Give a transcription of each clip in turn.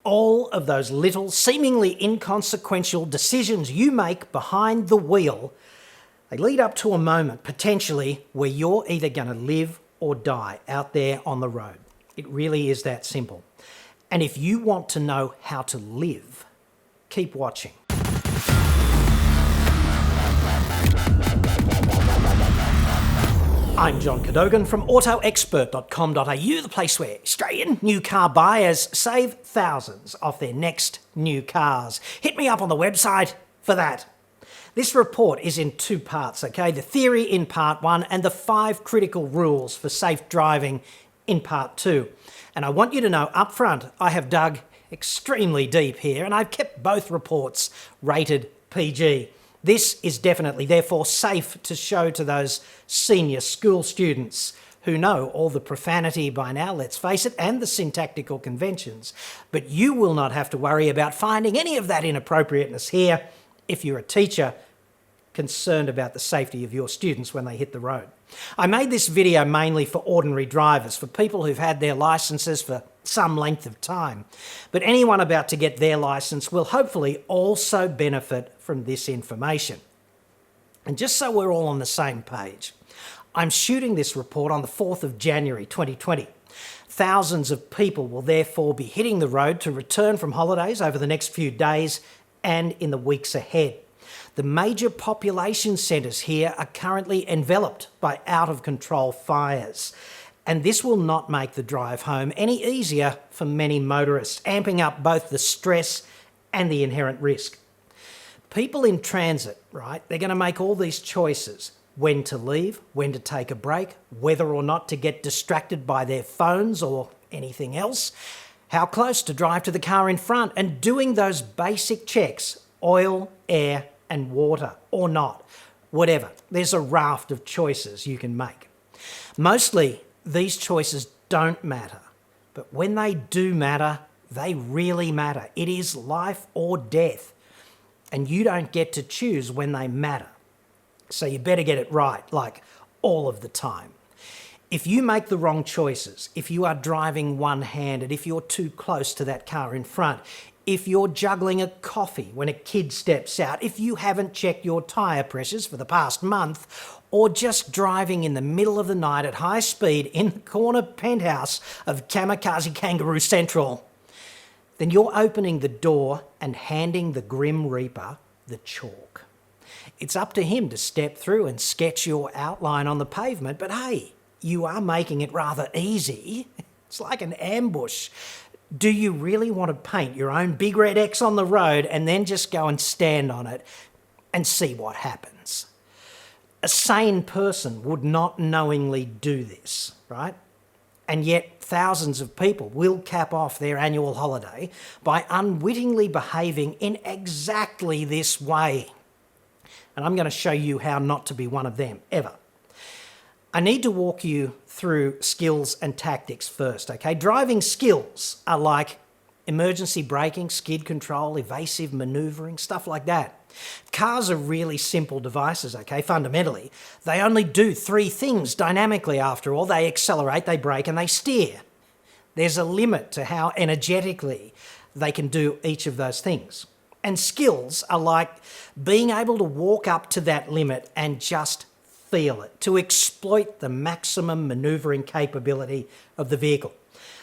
All of those little, seemingly inconsequential decisions you make behind the wheel, they lead up to a moment, potentially, where you're either going to live or die out there on the road. It really is that simple. And if you want to know how to live, keep watching. I'm John Cadogan from AutoExpert.com.au, the place where Australian new car buyers save thousands off their next new cars. Hit me up on the website for that. This report is in two parts, okay? The theory in part one and the 5 critical rules for safe driving in part 2. And I want you to know up front, I have dug extremely deep here and I've kept both reports rated PG. This is definitely, therefore, safe to show to those senior school students who know all the profanity by now, let's face it, and the syntactical conventions. But you will not have to worry about finding any of that inappropriateness here if you're a teacher concerned about the safety of your students when they hit the road. I made this video mainly for ordinary drivers, for people who've had their licences for some length of time. But anyone about to get their licence will hopefully also benefit from this information. And just so we're all on the same page, I'm shooting this report on the 4th of January 2020. Thousands of people will therefore be hitting the road to return from holidays over the next few days and in the weeks ahead. The major population centres here are currently enveloped by out-of-control fires. And this will not make the drive home any easier for many motorists, amping up both the stress and the inherent risk. People in transit, right, they're going to make all these choices. When to leave, when to take a break, whether or not to get distracted by their phones or anything else, how close to drive to the car in front, and doing those basic checks, oil, air, and water, or not. Whatever. There's a raft of choices you can make. Mostly, these choices don't matter, but when they do matter, they really matter. It is life or death, and you don't get to choose when they matter. So you better get it right, like all of the time. If you make the wrong choices, if you are driving one-handed, if you're too close to that car in front, if you're juggling a coffee when a kid steps out, if you haven't checked your tyre pressures for the past month, or just driving in the middle of the night at high speed in the corner penthouse of Kamikaze Kangaroo Central, then you're opening the door and handing the Grim Reaper the chalk. It's up to him to step through and sketch your outline on the pavement, but hey, you are making it rather easy. It's like an ambush. Do you really want to paint your own big red X on the road and then just go and stand on it and see what happens? A sane person would not knowingly do this, right? And yet thousands of people will cap off their annual holiday by unwittingly behaving in exactly this way. And I'm going to show you how not to be one of them, ever. I need to walk you through skills and tactics first, okay? Driving skills are like emergency braking, skid control, evasive manoeuvring, stuff like that. Cars are really simple devices, okay, fundamentally. They only do 3 things dynamically after all. They accelerate, they brake, and they steer. There's a limit to how energetically they can do each of those things. And skills are like being able to walk up to that limit and just feel it, to exploit the maximum manoeuvring capability of the vehicle.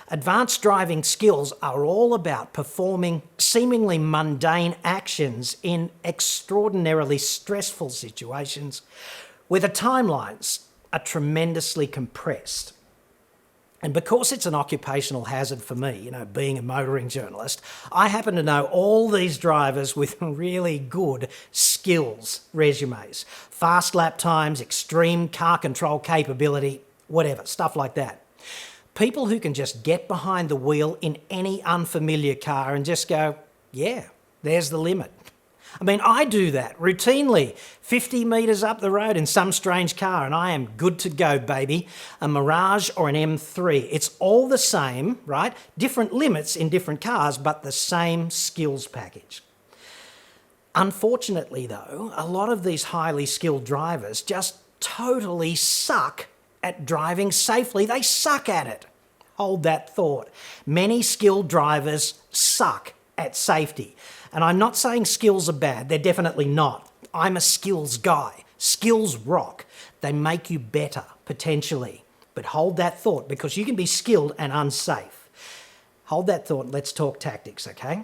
Advanced driving skills are all about performing seemingly mundane actions in extraordinarily stressful situations where the timelines are tremendously compressed. And because it's an occupational hazard for me, being a motoring journalist, I happen to know all these drivers with really good skills resumes. Fast lap times, extreme car control capability, whatever, stuff like that. People who can just get behind the wheel in any unfamiliar car and just go, yeah, there's the limit. I mean, I do that routinely, 50 metres up the road in some strange car, and I am good to go, baby. A Mirage or an M3, it's all the same, right? Different limits in different cars, but the same skills package. Unfortunately, though, a lot of these highly skilled drivers just totally suck at driving safely. They suck at it. Hold that thought. Many skilled drivers suck at safety. And I'm not saying skills are bad. They're definitely not. I'm a skills guy. Skills rock. They make you better, potentially. But hold that thought, because you can be skilled and unsafe. Hold that thought. Let's talk tactics, okay?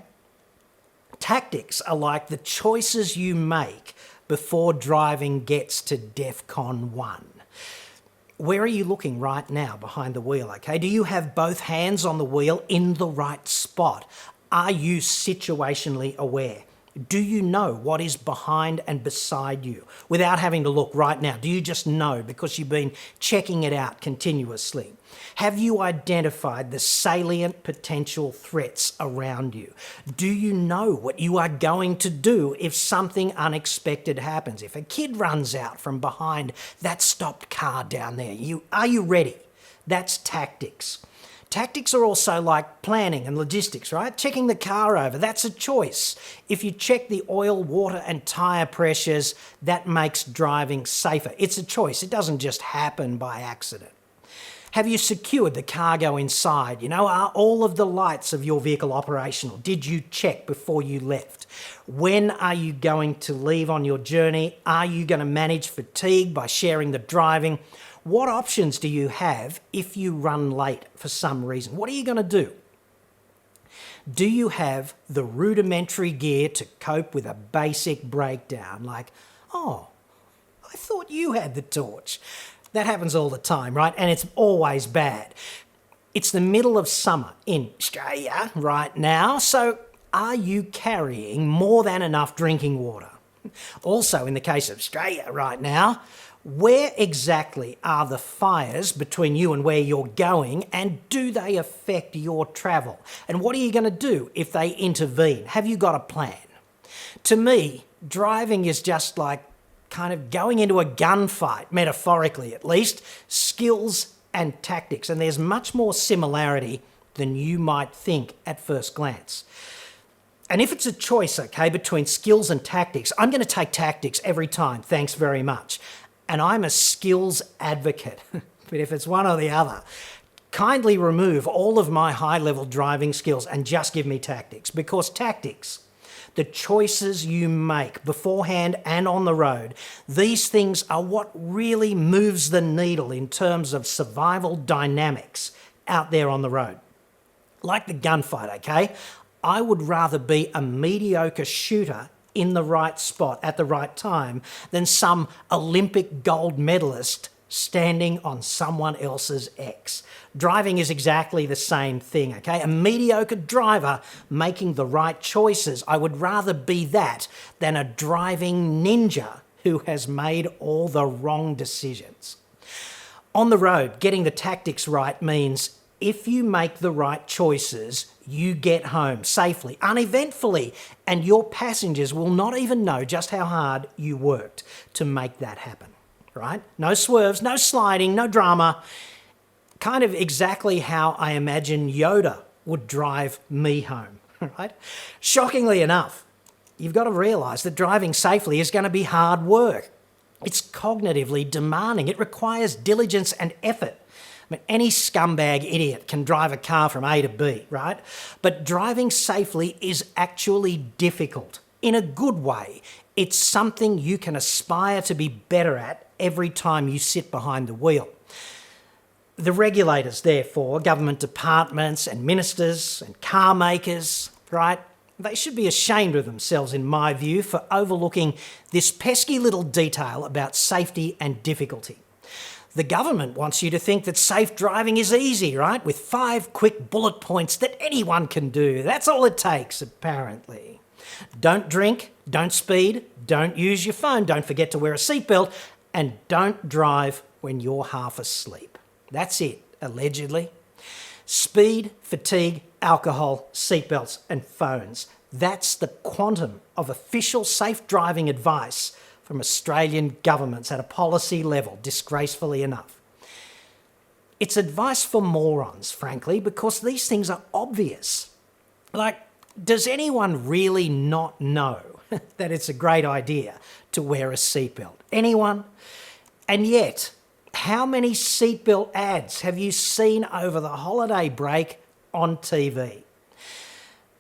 Tactics are like the choices you make before driving gets to DEFCON 1. Where are you looking right now behind the wheel, okay? Do you have both hands on the wheel in the right spot? Are you situationally aware? Do you know what is behind and beside you without having to look right now? Do you just know because you've been checking it out continuously? Have you identified the salient potential threats around you? Do you know what you are going to do if something unexpected happens? If a kid runs out from behind that stopped car down there, are you ready? That's tactics. Tactics are also like planning and logistics, right? Checking the car over, that's a choice. If you check the oil, water and tyre pressures, that makes driving safer. It's a choice. It doesn't just happen by accident. Have you secured the cargo inside? Are all of the lights of your vehicle operational? Did you check before you left? When are you going to leave on your journey? Are you going to manage fatigue by sharing the driving? What options do you have if you run late for some reason? What are you going to do? Do you have the rudimentary gear to cope with a basic breakdown? Like, oh, I thought you had the torch. That happens all the time, right? And it's always bad. It's the middle of summer in Australia right now, so are you carrying more than enough drinking water? Also, in the case of Australia right now, where exactly are the fires between you and where you're going, and do they affect your travel? And what are you going to do if they intervene? Have you got a plan? To me, driving is just like kind of going into a gunfight, metaphorically at least, skills and tactics. And there's much more similarity than you might think at first glance. And if it's a choice, okay, between skills and tactics, I'm going to take tactics every time, thanks very much. And I'm a skills advocate. But if it's one or the other, kindly remove all of my high-level driving skills and just give me tactics. Because tactics, the choices you make beforehand and on the road, these things are what really moves the needle in terms of survival dynamics out there on the road. Like the gunfight, okay? I would rather be a mediocre shooter in the right spot at the right time than some Olympic gold medalist standing on someone else's X. Driving is exactly the same thing, okay? A mediocre driver making the right choices. I would rather be that than a driving ninja who has made all the wrong decisions. On the road, getting the tactics right means if you make the right choices, you get home safely, uneventfully, and your passengers will not even know just how hard you worked to make that happen, right? No swerves, no sliding, no drama. Kind of exactly how I imagine Yoda would drive me home, right? Shockingly enough, you've got to realise that driving safely is going to be hard work. It's cognitively demanding. It requires diligence and effort. I mean, any scumbag idiot can drive a car from A to B, right? But driving safely is actually difficult. In a good way, it's something you can aspire to be better at every time you sit behind the wheel. The regulators, therefore, government departments and ministers and car makers, right? They should be ashamed of themselves, in my view, for overlooking this pesky little detail about safety and difficulty. The government wants you to think that safe driving is easy, right? With 5 quick bullet points that anyone can do. That's all it takes, apparently. Don't drink, don't speed, don't use your phone, don't forget to wear a seatbelt, and don't drive when you're half asleep. That's it, allegedly. Speed, fatigue, alcohol, seatbelts, and phones. That's the quantum of official safe driving advice from Australian governments at a policy level, disgracefully enough. It's advice for morons, frankly, because these things are obvious. Like, does anyone really not know that it's a great idea to wear a seatbelt? Anyone? And yet, How many seatbelt ads have you seen over the holiday break on TV?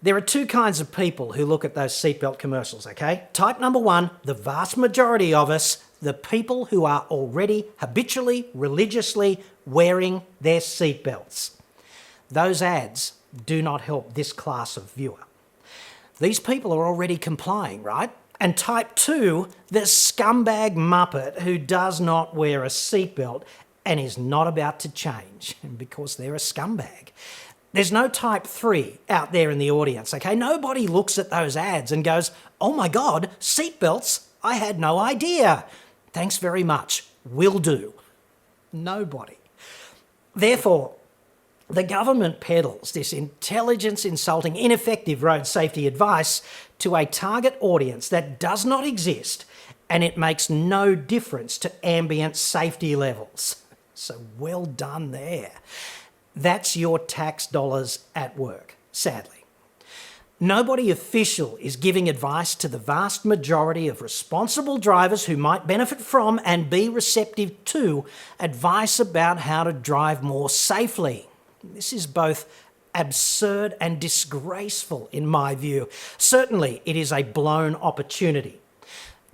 There are two kinds of people who look at those seatbelt commercials, okay? Type number one, the vast majority of us, the people who are already habitually, religiously wearing their seatbelts. Those ads do not help this class of viewer. These people are already complying, right? And type two, the scumbag muppet who does not wear a seatbelt and is not about to change because they're a scumbag. There's no type three out there in the audience, okay? Nobody looks at those ads and goes, oh my God, seatbelts, I had no idea. Thanks very much, will do. Nobody. Therefore, the government peddles this intelligence-insulting, ineffective road safety advice to a target audience that does not exist, and it makes no difference to ambient safety levels. So well done there. That's your tax dollars at work, sadly. Nobody official is giving advice to the vast majority of responsible drivers who might benefit from and be receptive to advice about how to drive more safely. This is both absurd and disgraceful in my view. Certainly, it is a blown opportunity.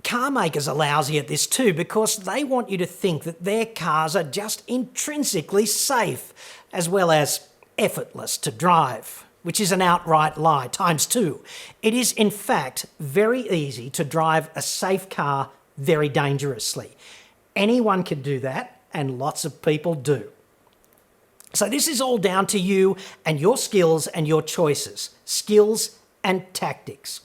Car makers are lousy at this too because they want you to think that their cars are just intrinsically safe as well as effortless to drive, which is an outright lie times two. It is in fact very easy to drive a safe car very dangerously. Anyone can do that and lots of people do. So this is all down to you and your skills and your choices, skills and tactics.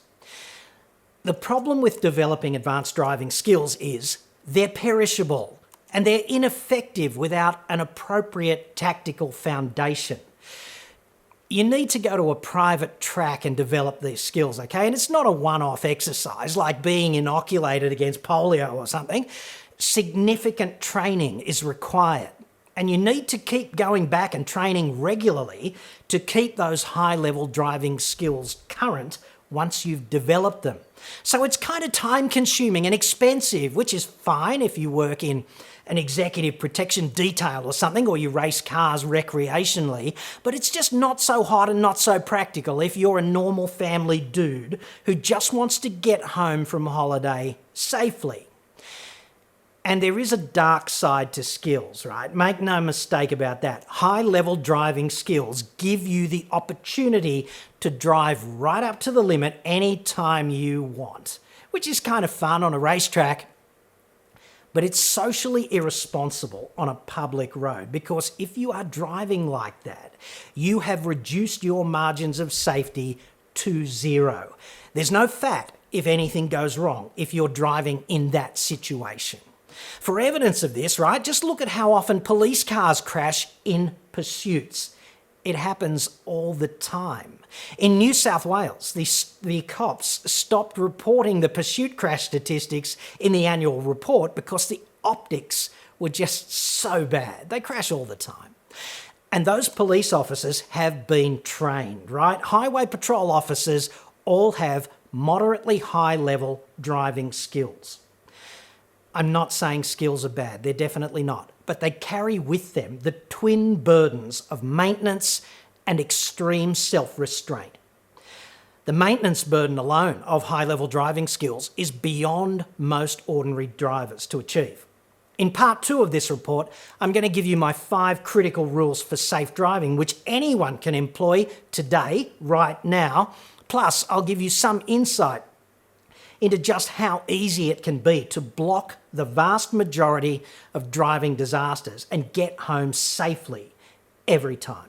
The problem with developing advanced driving skills is they're perishable and they're ineffective without an appropriate tactical foundation. You need to go to a private track and develop these skills, okay? And it's not a one-off exercise like being inoculated against polio or something. Significant training is required. And you need to keep going back and training regularly to keep those high-level driving skills current once you've developed them. So it's kind of time-consuming and expensive, which is fine if you work in an executive protection detail or something, or you race cars recreationally, but it's just not so hot and not so practical if you're a normal family dude who just wants to get home from holiday safely. And there is a dark side to skills, right? Make no mistake about that. High-level driving skills give you the opportunity to drive right up to the limit anytime you want, which is kind of fun on a racetrack. But it's socially irresponsible on a public road because if you are driving like that, you have reduced your margins of safety to zero. There's no fat if anything goes wrong if you're driving in that situation. For evidence of this, right, just look at how often police cars crash in pursuits. It happens all the time. In New South Wales, the cops stopped reporting the pursuit crash statistics in the annual report because the optics were just so bad. They crash all the time. And those police officers have been trained, right? Highway patrol officers all have moderately high-level driving skills. I'm not saying skills are bad, they're definitely not, but they carry with them the twin burdens of maintenance and extreme self-restraint. The maintenance burden alone of high-level driving skills is beyond most ordinary drivers to achieve. In part 2 of this report, I'm going to give you my 5 critical rules for safe driving, which anyone can employ today, right now. Plus, I'll give you some insight into just how easy it can be to block the vast majority of driving disasters and get home safely every time.